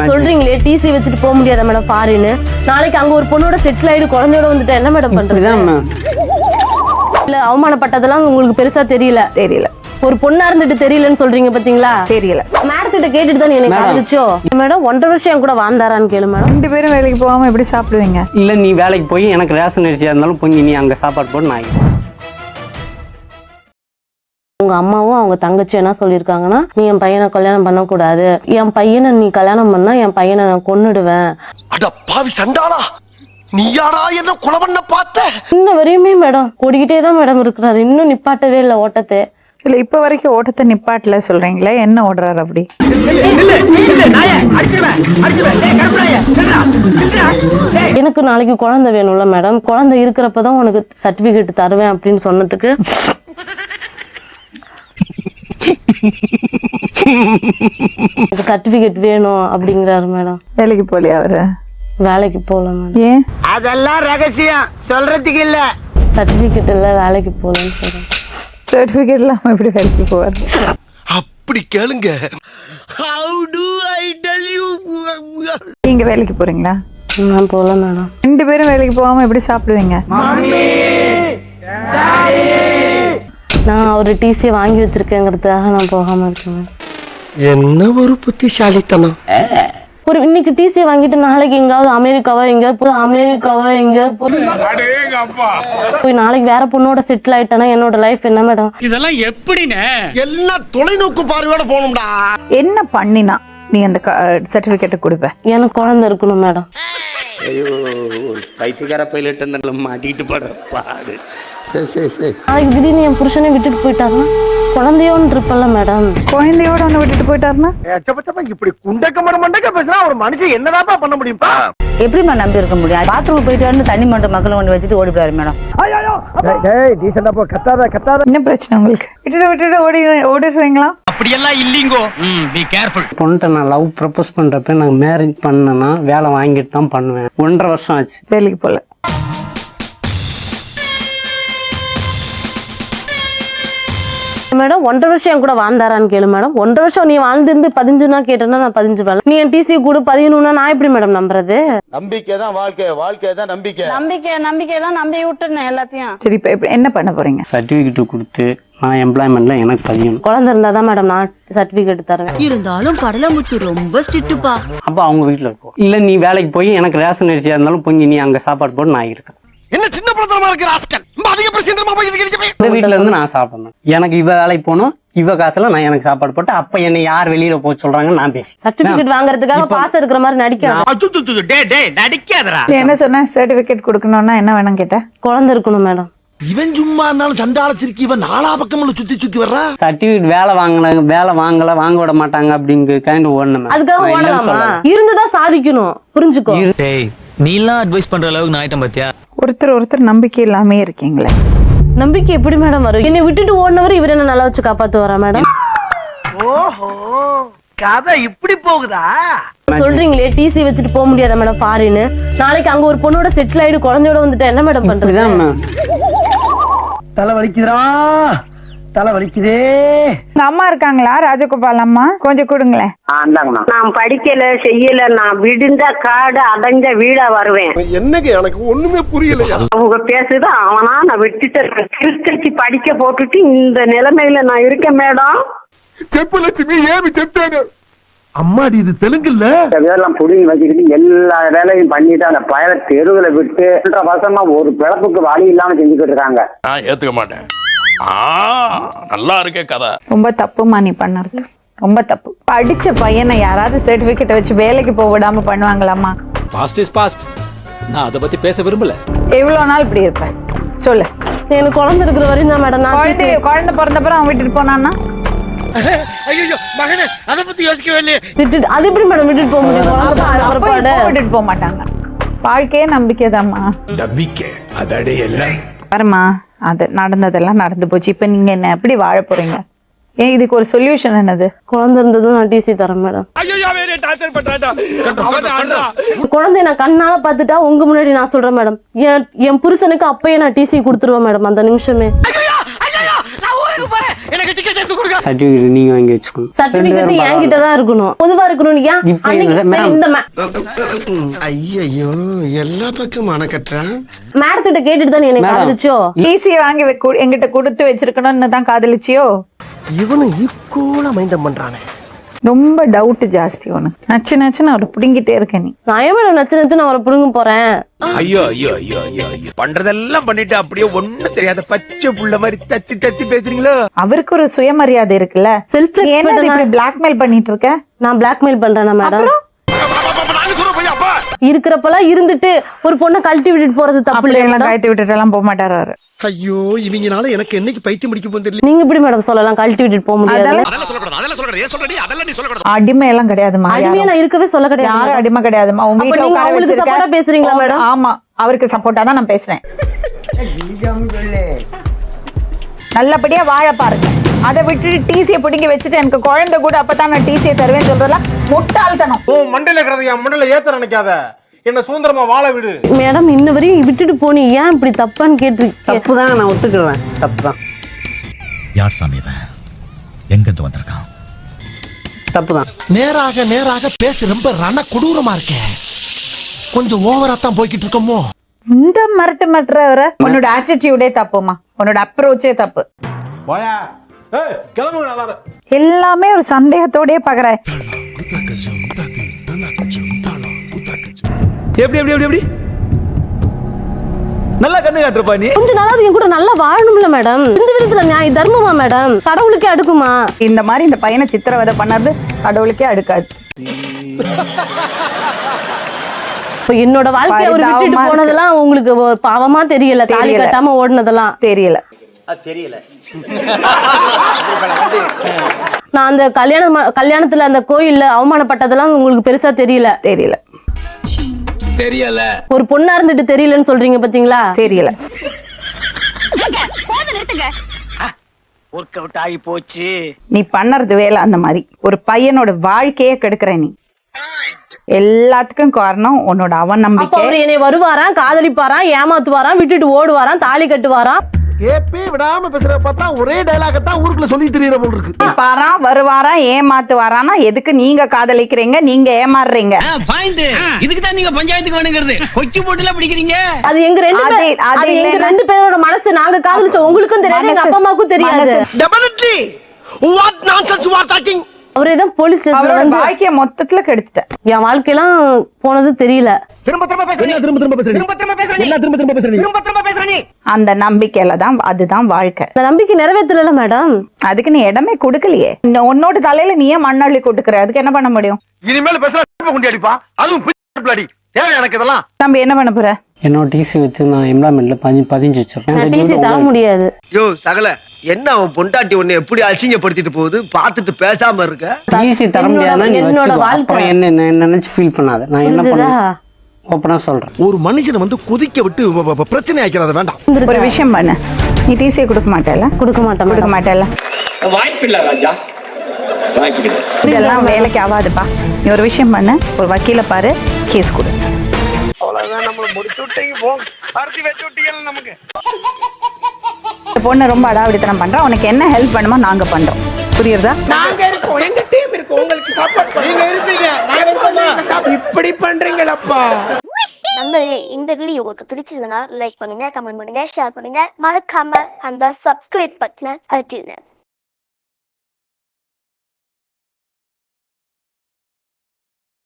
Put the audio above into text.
சொல்றீங்களே டிசி வச்சுட்டு போக முடியாத மேடம் ஃபாரின். நாளைக்கு அங்க ஒரு பொண்ணோட செட்டில் ஆயிடு குழந்தையோட வந்துட்டு என்ன மேடம் பண்றது? இல்ல அவமானப்பட்டதெல்லாம் உங்களுக்கு பெருசா தெரியல. ஒரு பொண்ணா இருந்துட்டு தெரியலன்னு சொல்றீங்க பாத்தீங்களா? தெரியல. மேடத்திட்ட கேட்டுட்டு தான் எனக்கு காதலிச்சோ. மேடம் 1.5 வருஷம் என் கூட வாழ்ந்தாரான்னு கேளு மேடம். 2 பேரும் வேலைக்கு போகாம எப்படி சாப்பிடுவீங்க? இல்ல நீ வேலைக்கு போய் எனக்கு ரேஷன் அரிசியா இருந்தாலும் பொங்கி நீ அங்க சாப்பாடு போட்டு நான் உங்க அம்மாவும் அவங்க தங்கச்சி என்ன சொல்லிருக்காங்கன்னா, நீ என் பையனை கல்யாணம் பண்ணக்கூடாது, என் பையனை நீ கல்யாணம் பண்ணா என் பையனை நான் கொன்னுடுவேன். அட பாவி சண்டாளா, நீ யாரா என்ன கொலை பண்ண பார்த்த? இன்ன வரையுமே மேடம் ஓடிக்கிட்டே தான் மேடம் இருக்கிறாரு, இன்னும் நிப்பாட்டவே இல்லை ஓட்டத்தை. இல்ல இப்ப வரைக்கும் ஓட்டத்தை நிப்பாட்டல சொல்றீங்களே, என்ன ஓடுறாரு அப்படி? எனக்கு நாளைக்கு குழந்தை வேணும்ல மேடம், குழந்தை இருக்கிறப்பதான் உனக்கு சர்டிபிகேட் தருவேன் அப்படின்னு சொன்னதுக்கு சர்டிபிகேட் வேணும் அப்படிங்கிறாரு மேடம். வேலைக்கு போலியா அவரு? வேலைக்கு போகல மேடம். ஏன்? அதெல்லாம் ரகசியம் சொல்றதுக்கு இல்ல. சர்டிபிகேட் இல்ல, வேலைக்கு போகலன்னு சொல்றேன். சர்டிபிகேட் இல்லாம எப்படி வேலைக்கு போவாரு? அப்படி கேளுங்க. How do I tell you? நீங்க வேலைக்கு போறீங்களா? நான் போகல மேடம். 2 பேரும் வேலைக்கு போகாம எப்படி சாப்பிடுவீங்க? நான் ஒரு டிசி வாங்கி வச்சிருக்கேங்கிறதுக்காக நான் போகாம இருக்கேன். என்ன ஒரு புத்திசாலித்தனம். ஒரு இன்னைக்கு டிசி வாங்கிட்டு நாளைக்கு எங்காவது அமெரிக்காவோ எங்கேயாவது போய் நாளைக்கு வேற பொண்ணோட செட்டில் ஆயிட்டேன்னா என்னோட லைஃப் என்ன மேடம்? இதெல்லாம் எப்படின்னு எல்லாம் தொலைநோக்கு பார்வையோட போகணும்டா. என்ன பண்ணினா நீ அந்த சர்டிபிகேட்டை கொடுப்ப? எனக்கு குழந்தை இருக்கணும் மேடம். ஐயோ பைத்தியக்கார பைலட் மாட்டிட்டு படுற பாடு. சரி நாளைக்கு திடீர்னு என் புருஷனை விட்டுட்டு போயிட்டாருன்னா குழந்தையோன்னு இருப்பல்ல மேடம். குழந்தையோட ஒண்ணு விட்டுட்டு போயிட்டாருன்னா இப்படி குண்டக்க மண்டக்க பேசினா ஒரு மனுஷன் என்னதாப்பா பண்ண முடியும்பா? எப்படிமா நம்பி இருக்க முடியும்? பாத்ரூம் போயிட்டு வந்து தண்ணி மன்ற மக்களை கொண்டு வச்சுட்டு ஓடிடுவாரு மேடம். என்ன பிரச்சனை உங்களுக்கு? விட்டுட்டு ஓடிடுவீங்களா? அப்படியெல்லாம் இல்லீங்கோ. Be careful. பொண்ணுட்ட நான் லவ் ப்ரப்போஸ் பண்றப்ப நான் மேரேஜ் பண்ணேன்னா வேலை வாங்கிட்டு தான் பண்ணுவேன். 1.5 வருஷம் ஆச்சு வேலைக்கு போல. மேடம் 1.5 வருஷம் என் கூட வாழ்ந்தாரான்னு கேளு மேடம். 1.5 வருஷம் நீ வாழ்ந்து 15 கேட்டேன்னா நான் 15 வேலை. நீ என் டிசி கூட 15 நான் எப்படி மேடம் நம்புறது? நம்பிக்கை தான் வாழ்க்கை தான் நம்பிக்கை. நம்பிக்கை தான் நம்பி விட்டுருந்தேன் எல்லாத்தையும். சரி இப்ப என்ன பண்ண போறீங்க? சர்டிபிகேட் கொடுத்து நான் எம்ப்ளாய்மெண்ட்ல எனக்கு பதியணும். குழந்தை இருந்தாதான் மேடம் நான் சர்டிபிகேட் தருவேன். இருந்தாலும் கடலமுத்து ரொம்ப ஸ்ட்ரிக்ட்டுப்பா. அப்ப அவங்க வீட்டுல இருக்கும். இல்ல நீ வேலைக்கு போய் எனக்கு ரேஷன் அரிசியா இருந்தாலும் பொங்கி நீ அங்க சாப்பாடு போட்டு நான் இருக்கேன். என்ன சின்ன படத்தனமா இருக்கிற ஆஸ்கல் அதிக பிரச்சனை இந்த வீட்டுல இருந்து நான் சாப்பிடணும். எனக்கு இவ வேலைக்கு போகணும், இவ காசுல நான் எனக்கு சாப்பாடு போட்டு அப்ப என்னை யார் வெளியில போக சொல்றாங்கன்னு நான் பேசி சர்டிபிகேட் வாங்குறதுக்காக பாஸ் இருக்கிற மாதிரி நடிக்காதடா. என்ன சொன்ன? சர்டிபிகேட் கொடுக்கணும்னா என்ன வேணும் கேட்ட? குழந்தை இருக்கணும் மேடம். இவன் சும்மா இருந்தாலும் சண்டால சிரிக்கி இவன் 4 பக்கமும் சுத்தி வர்றா. சர்டிபிகேட் வேலை வாங்க விட மாட்டாங்க அப்படிங்கிற கைண்ட் ஓடணும். அதுக்காக ஓடலாமா? இருந்துதான் சாதிக்கணும், புரிஞ்சுக்கோ. நீ எல்லாம் அட்வைஸ் பண்ற அளவுக்கு நான் ஆயிட்டேன் பாத்தியா? ஒருத்தர் நம்பிக்கை இல்லாமே இருக்கீங்களே. நம்பிக்கை எப்படி மேடம் வரும்? என்னை விட்டுட்டு ஓடினவர் இவர் என்ன நல்லா வச்சு காப்பாத்து வரா மேடம்? ஓஹோ கதை இப்படி போகுதா? சொல்றீங்களே டிசி வச்சுட்டு போக முடியாத மேடம் ஃபாரின். நாளைக்கு அங்க ஒரு பொண்ணோட செட்டில் ஆயிடு குழந்தையோட வந்துட்டு என்ன மேடம் பண்றது? தலை வலிக்குதுடா, தலை வலிக்குதே. உங்க அம்மா இருக்காங்களா? ராஜகோபால் அம்மா கொஞ்சம் கொடுங்களேன். நான் படிக்கல செய்யல, நான் விடுந்த காடு அடைஞ்ச வீடா வருவேன். என்னங்க எனக்கு ஒண்ணுமே புரியலையா? அவங்க பேசுது அவனா நான் விட்டுட்டு திருச்சி படிக்க போட்டுட்டு இந்த நிலைமையில நான் இருக்கேன் மேடம். செப்புலட்சுமி ஏவி செத்தானு அம்மாடி இது தெலுங்கு இல்ல. வேலைலாம் புடிங்கி வச்சுக்கிட்டு எல்லா வேலையும் பண்ணிட்டு அந்த பயல தெருவுல விட்டு 2 வருஷமா ஒரு பிழப்புக்கு வழி இல்லாம செஞ்சுக்கிட்டு இருக்காங்க. நான் ஏத்துக்க மாட்டேன். நல்லா இருக்கே கதை. ரொம்ப தப்புமா நீ பண்ணறது, ரொம்ப தப்பு. படிச்ச பையனை யாராவது சர்டிபிகேட் வச்சு வேலைக்கு போக விடாம பண்ணுவாங்களாமா? Past is past. நான் அத பத்தி பேச விரும்பல. எவ்வளவு நாள் இப்படி இருப்ப சொல்லு? எனக்கு குழந்தை இருக்கிற வரையும் தான் மேடம். குழந்தை பிறந்தப்பறம் அவன் விட்டுட்டு போனான்னா? ஐயோ மகனே அத பத்தி யோசிக்கவே இல்லையே. விட்டுட்டு அது எப்படி மேடம் விட்டுட்டு போக முடியும்? விட்டுட்டு போக மாட்டாங்க. வாழ்க்கையே நம்பிக்கைதாம்மா. நம்பிக்கை அதடே எல்லாம் பாருமா, அது நடந்ததெல்லாம் நடந்து போச்சு. இப்ப நீங்க என்ன எப்படி வாழ போறீங்க? ஏன் இதுக்கு ஒரு சொல்யூஷன் என்னது? குழந்தை இருந்ததும் நான் டிசி தரேன் மேடம். குழந்தைய நான் கண்ணால பாத்துட்டா உங்க முன்னாடி நான் சொல்றேன் மேடம், என் புருஷனுக்கு அப்பயே நான் டிசி கொடுத்துருவேன் மேடம் அந்த நிமிஷமே. நான் ஊருக்கு போறேன், எனக்கு டிக்கெட் எடுத்து சர்டிபிகேட் நீங்க வாங்கி வச்சுக்கணும். சர்டிபிகேட் என்கிட்ட தான் இருக்கணும், பொதுவா இருக்கணும். ஏன் இப்ப அன்னைக்கு இந்த சரி, இந்த ஐயோ எல்லா பக்கம் அணக்கட்டுறான். மேடத்திட்ட கேட்டுட்டு தான் என்னை காதலிச்சோ? டிசியை வாங்கி எங்கிட்ட கொடுத்து வச்சிருக்கணும்னு தான் காதலிச்சியோ? இவனும் ஈக்குவலா மைண்டம் பண்றானே. ரொம்ப டவுட் ஜாஸ்தி உனக்கு. நச்சு நச்சுன்னு அவரை பிடிங்கிட்டே இருக்க நீ. நான் ஏன் மேடம் நச்சு நச்சு அவரை புடுங்க போறேன்? ஐயோ ஐயோ ஐயோ ஐயோ பண்றதெல்லாம் பண்ணிட்டு அப்படியே ஒண்ணும் தெரியாத பச்சை புள்ள மாதிரி தத்தி தத்தி பேசுறீங்களோ? அவருக்கு ஒரு சுயமரியாதை இருக்குல்ல. செல்ஃப் என்ன இப்படி பிளாக்மெயில் பண்ணிட்டு இருக்க? நான் பிளாக்மெயில் பண்றேனா மேடம்? இருக்கிறப்பெல்லாம் இருந்துட்டு ஒரு பொண்ணை கழட்டி விட்டுட்டு போறது தப்பு இல்லையா? கழட்டி விட்டுட்டு எல்லாம் போக மாட்டாரு அவரு. ஐயோ இவங்கனால எனக்கு என்னைக்கு பைத்தியம் முடிக்க போகுது தெரியல. நீங்க எப்படி மேடம் சொல்லலாம் கழட்டி விட்டுட்டு போக முடியாது? அதெல்லாம் சொல்லக்கூடாது, அதெல்லாம் சொல்லக்கூடாது. ஏன் சொல்றடி? அதெல்லாம் நீ சொல்லக்கூடாது. அடிமை எல்லாம் கிடையாதுமா. அடிமையா நான் இருக்கவே சொல்ல கிடையாது. யாரும் அடிமை கிடையாதுமா. உங்க அப்ப வீட்டுல நீங்க உட்கார அவங்களுக்கு வச்சிருக்க. சப்போர்ட்டா பேசுறீங்களா மேடம்? ஆமா, அவருக்கு சப்போர்ட்டா தான் நான் பேசுறேன். நல்லபடியா வாழ பாருங்க. அதை விட்டுட்டு டிசியை பிடிங்கி வச்சுட்டு எனக்கு குழந்தை கூட அப்பதான் நான் டிசியை தருவேன்னு சொல்றதெல்லாம் முட்டாள்தனம். மண்டையில கிடந்து என் மண்டையில ஏத்த நினைக்காத, என்ன சுதந்திரமா வாழ விடு. மேடம் இன்ன வரையும் விட்டுட்டு போனி, ஏன் இப்படி தப்பான்னு கேட்டிருக்கேன். தப்பு தான், நான் ஒத்துக்குறேன். தப்பு தான். யார் சாமி இவன்? எங்கிருந்து வந்திருக்கான்? தப்பு தான். நேராக நேராக பேச ரொம்ப ரண கொடூரமா இருக்கே. கொஞ்சம் ஓவரா தான் போய்கிட்டு இருக்கோமோ? இந்த மிரட்டுற உன்னோட ஆட்டிடியூடே தப்புமா. உன்னோட அப்ரோச்சே தப்பு. எல்லாமே ஒரு சந்தேகத்தோடய பாக்குற. எப்படி எப்படி எப்படி எப்படி நல்லா கண்ணு காட்டுறப்பா நீ. கொஞ்ச நாளாவது என் கூட நல்லா வாழணும்ல மேடம். இந்த விதத்துல நியாய தர்மமா மேடம்? கடவுளுக்கே அடுக்குமா? இந்த மாதிரி இந்த பையனை சித்திரவதை பண்ணது கடவுளுக்கே அடுக்காது. இப்ப என்னோட வாழ்க்கைய அவர் விட்டுட்டு போனதெல்லாம் உங்களுக்கு பாவமா தெரியல? தாலி கட்டாம ஓடுனதெல்லாம் தெரியல. நான் அந்த கல்யாணத்துல அந்த கோயில்ல அவமானப்பட்டதெல்லாம் உங்களுக்கு பெருசா தெரியல? தெரியல. தெரியல. ஒரு பொண்ணா இருந்துட்டு தெரியலன்னு சொல்றீங்க பாத்தீங்களா? தெரியல. ஒர்க் அவுட் ஆகி போச்சு. நீ பண்ணறது வேலை அந்த மாதிரி. ஒரு பையனோட வாழ்க்கையே கெடுக்கிற நீ. எல்லாத்துக்கும் காரணம் உன்னோட அவநம்பிக்கை. அவர் என்னை வருவாராம், காதலிப்பாராம், ஏமாத்துவாராம், விட்டுட்டு ஓடுவாராம், தாலி கட்டுவாராம். கேப்பே விடாம பேசுற பார்த்தா ஒரே டயலாக தான் ஊருக்குள்ள சொல்லி தெரியற போல இருக்கு. பாரா வருவாரா ஏமாத்துவாரானா எதுக்கு நீங்க காதலிக்கிறீங்க, நீங்க ஏமாறுறீங்க? இதுக்கு தான் நீங்க பஞ்சாயத்துக்கு வேணுங்கிறது. கொக்கி போட்டுல பிடிக்கிறீங்க. அது எங்க ரெண்டு பேரோட மனசு. நாங்க காதலிச்ச உங்களுக்கும் தெரியாது, எங்க அப்பா அம்மாவுக்கும் தெரியாது. Definitely what nonsense you are talking. அவரே தான் போலீஸ் ஸ்டேஷன்ல வந்து வாழ்க்கைய மொத்தத்துல கெடுத்துட்டேன். என் வாழ்க்கையெல்லாம் போனது தெரியல. திரும்ப திரும்ப பேசுறீங்க, திரும்ப திரும்ப பேசுறீங்க, திரும்ப திரும்ப பேசுறீங்க, எல்லாம் திரும்ப திரும்ப பேசுறீங்க, திரும்ப திரும்ப பேசுறீங்க. அந்த நம்பிக்கையில தான், அதுதான் வாழ்க்கை. அந்த நம்பிக்கை நிறைவேற்றல மேடம். அதுக்கு நீ இடமே கொடுக்கலையே. உன்னோட தலையில நீயே மண்ணள்ளி கொடுக்குற. அதுக்கு என்ன பண்ண முடியும்? இனிமேல் பேசுற குண்டி அடிப்பா, அதுவும் பிளாடி. தேவை எனக்கு இதெல்லாம். நம்ம என்ன பண்ண போற? என்னோட டிசி வச்சு நான் எம்ப்ளாய்மெண்ட்ல பதிஞ்சு வச்சிருக்கேன். டிசி தர முடியாது. யோ சகல, என்ன அவன் பொண்டாட்டி உன்னை எப்படி அசிங்கப்படுத்திட்டு போகுது பார்த்துட்டு பேசாம இருக்க. டிசி தர முடியாதுன்னா நீ வச்சுக்கோ. அப்புறம் என்ன நினைச்சு ஃபீல் பண்ணாத. நான் என்ன பண்ணுவேன் ஓப்பனா சொல்றேன். ஒரு மனுஷனை வந்து கொதிக்க விட்டு பிரச்சனை ஆக்கிறது வேண்டாம். ஒரு விஷயம் பண்ணு. நீ டிசியை கொடுக்க மாட்டேல? கொடுக்க மாட்டேல. வாய்ப்பில்லை ராஜா, வாய்ப்பில்லை. இதெல்லாம் வேலைக்கு ஆகாதுப்பா. நீ ஒரு விஷயம் பண்ணு. ஒரு வக்கீல பாரு, கேஸ் கொடு. இந்த பொண்ணு ரொம்ப அடாவடித்தனம் பண்றா. உனக்கு என்ன ஹெல்ப் பண்ணுமோ நாங்க பண்றோம். புரியுதா? நாங்க இருக்கோம், எங்க டீம் இருக்கு, உங்களுக்கு சப்போர்ட் பண்ணி நீங்க இருப்பீங்க. நாங்க இருக்கோம். இப்படி பண்றீங்களப்பா. நண்பர்களே, இந்த வீடியோ உங்களுக்கு பிடிச்சதுன்னா லைக் பண்ணுங்க, கமெண்ட் பண்ணுங்க, ஷேர் பண்ணுங்க. மறக்காம அந்த சப்ஸ்கிரைப் பட்டனை அழுத்திடுங்க.